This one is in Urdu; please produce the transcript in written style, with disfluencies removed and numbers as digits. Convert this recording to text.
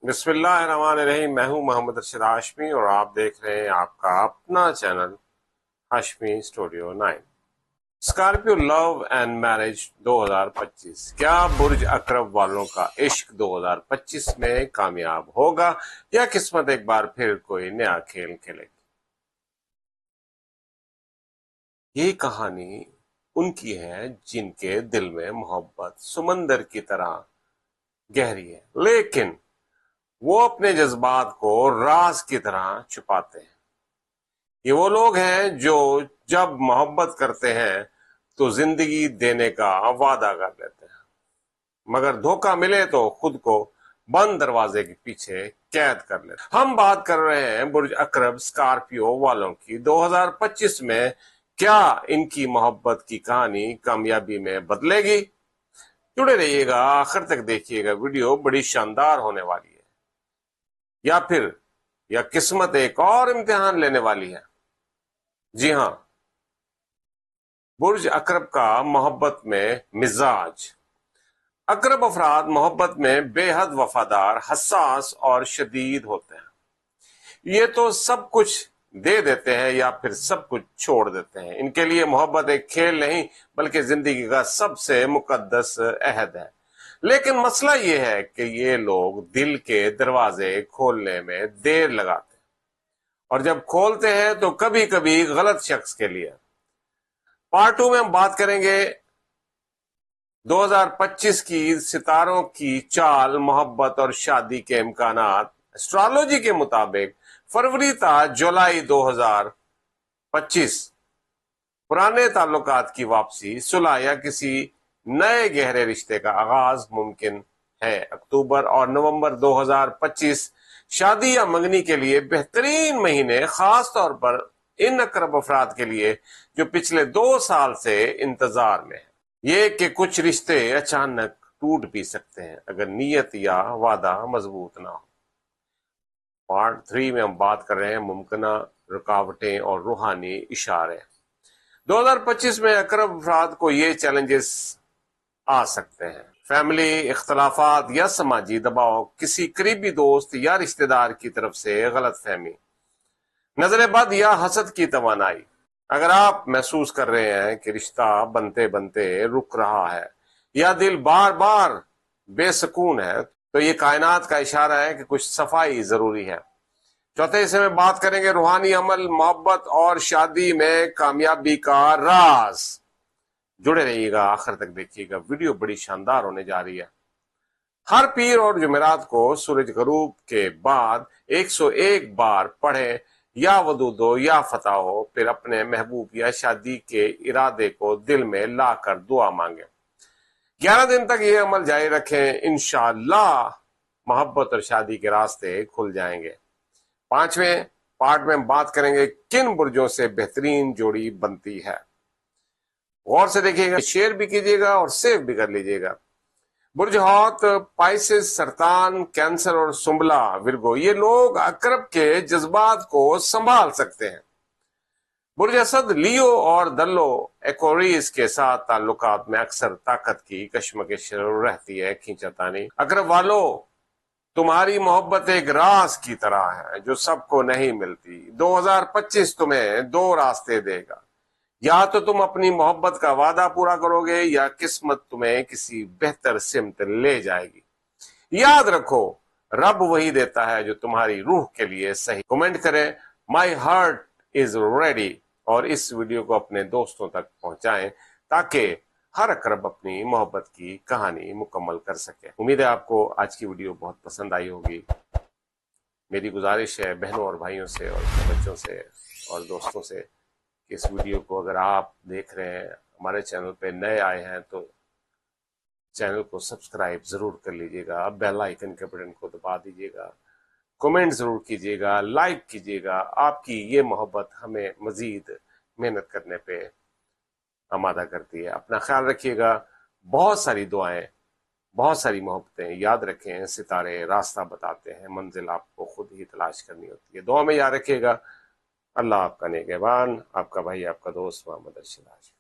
بسم اللہ الرحمن الرحیم۔ میں ہوں محمد ارشد ہاشمی اور آپ دیکھ رہے ہیں آپ کا اپنا channel Hashmi studio 9۔ Scorpio love and marriage 2025، کیا برج اکرب والوں کا عشق 2025 میں کامیاب ہوگا یا قسمت ایک بار پھر کوئی نیا کھیل کھیلے گی؟ یہ کہانی ان کی ہے جن کے دل میں محبت سمندر کی طرح گہری ہے، لیکن وہ اپنے جذبات کو راز کی طرح چھپاتے ہیں۔ یہ وہ لوگ ہیں جو جب محبت کرتے ہیں تو زندگی دینے کا وعدہ کر لیتے ہیں، مگر دھوکہ ملے تو خود کو بند دروازے کے پیچھے قید کر لیتے ہیں۔ ہم بات کر رہے ہیں برج اکرب اسکارپیو والوں کی۔ 2025 میں کیا ان کی محبت کی کہانی کامیابی میں بدلے گی؟ جڑے رہیے گا، آخر تک دیکھیے گا، ویڈیو بڑی شاندار ہونے والی ہے۔ یا قسمت ایک اور امتحان لینے والی ہے؟ جی ہاں، برج اکرب کا محبت میں مزاج۔ اکرب افراد محبت میں بے حد وفادار، حساس اور شدید ہوتے ہیں۔ یہ تو سب کچھ دے دیتے ہیں یا پھر سب کچھ چھوڑ دیتے ہیں۔ ان کے لیے محبت ایک کھیل نہیں بلکہ زندگی کا سب سے مقدس عہد ہے۔ لیکن مسئلہ یہ ہے کہ یہ لوگ دل کے دروازے کھولنے میں دیر لگاتے ہیں، اور جب کھولتے ہیں تو کبھی کبھی غلط شخص کے لیے۔ پارٹ 2 میں ہم بات کریں گے 2025 کی ستاروں کی چال، محبت اور شادی کے امکانات۔ اسٹرالوجی کے مطابق فروری تا جولائی 2025 پرانے تعلقات کی واپسی، صلح یا کسی نئے گہرے رشتے کا آغاز ممکن ہے۔ اکتوبر اور نومبر 2025 شادی یا منگنی کے لیے بہترین مہینے، خاص طور پر ان اقرب افراد کے لیے جو پچھلے 2 سال سے انتظار میں ہیں۔ یہ کہ کچھ رشتے اچانک ٹوٹ بھی سکتے ہیں اگر نیت یا وعدہ مضبوط نہ ہو۔ پارٹ 3 میں ہم بات کر رہے ہیں ممکنہ رکاوٹیں اور روحانی اشارے۔ 2025 میں اقرب افراد کو یہ چیلنجز آ سکتے ہیں: فیملی اختلافات یا سماجی دباؤ، کسی قریبی دوست یا رشتہ دار کی طرف سے غلط فہمی، نظر بد یا حسد کی توانائی۔ اگر آپ محسوس کر رہے ہیں کہ رشتہ بنتے بنتے رک رہا ہے یا دل بار بار بے سکون ہے، تو یہ کائنات کا اشارہ ہے کہ کچھ صفائی ضروری ہے۔ چوتھے حصے میں بات کریں گے روحانی عمل، محبت اور شادی میں کامیابی کا راز۔ جڑے رہیے گا، آخر تک دیکھیے گا، ویڈیو بڑی شاندار ہونے جا رہی ہے۔ ہر پیر اور جمعرات کو سورج غروب کے بعد 101 بار پڑھیں، یا ودود ہو یا فتح ہو، پھر اپنے محبوب یا شادی کے ارادے کو دل میں لا کر دعا مانگیں۔ 11 دن تک یہ عمل جاری رکھیں، انشاءاللہ محبت اور شادی کے راستے کھل جائیں گے۔ 5ویں پارٹ میں ہم بات کریں گے کن برجوں سے بہترین جوڑی بنتی ہے۔ غور سے دیکھیے گا، شیئر بھی کیجیے گا اور سیو بھی کر لیجیے گا۔ برج ہاتھ، پائسس، سرطان، کینسر اور سنبلہ ورگو، یہ لوگ اقرب کے جذبات کو سنبھال سکتے ہیں۔ برج اسد، لیو اور دلو ایکوریس کے ساتھ تعلقات میں اکثر طاقت کی کشمکش رہتی ہے، کھینچتانی۔ اقرب والو، تمہاری محبت ایک راز کی طرح ہے جو سب کو نہیں ملتی۔ 2025 تمہیں 2 راستے دے گا، یا تو تم اپنی محبت کا وعدہ پورا کرو گے یا قسمت تمہیں کسی بہتر سمت لے جائے گی۔ یاد رکھو، رب وہی دیتا ہے جو تمہاری روح کے لیے صحیح۔ کمنٹ کریں مائی ہارٹ از ریڈی اور اس ویڈیو کو اپنے دوستوں تک پہنچائیں تاکہ ہر اقرب اپنی محبت کی کہانی مکمل کر سکے۔ امید ہے آپ کو آج کی ویڈیو بہت پسند آئی ہوگی۔ میری گزارش ہے بہنوں اور بھائیوں سے اور بچوں سے اور دوستوں سے کہ اس ویڈیو کو اگر آپ دیکھ رہے ہیں، ہمارے چینل پہ نئے آئے ہیں، تو چینل کو سبسکرائب ضرور کر لیجیے گا، بیل آئیکن کے بٹن کو دبا دیجیے گا، کومنٹ ضرور کیجیے گا، لائک کیجیے گا۔ آپ کی یہ محبت ہمیں مزید محنت کرنے پہ آمادہ کرتی ہے۔ اپنا خیال رکھیے گا، بہت ساری دعائیں، بہت ساری محبتیں۔ یاد رکھیں، ستارے راستہ بتاتے ہیں، منزل آپ کو خود ہی تلاش کرنی ہوتی ہے۔ دعا میں یاد رکھیے گا۔ اللہ آپ کا نگہبان، آپ کا بھائی، آپ کا دوست محمد ارشد ہاشمی۔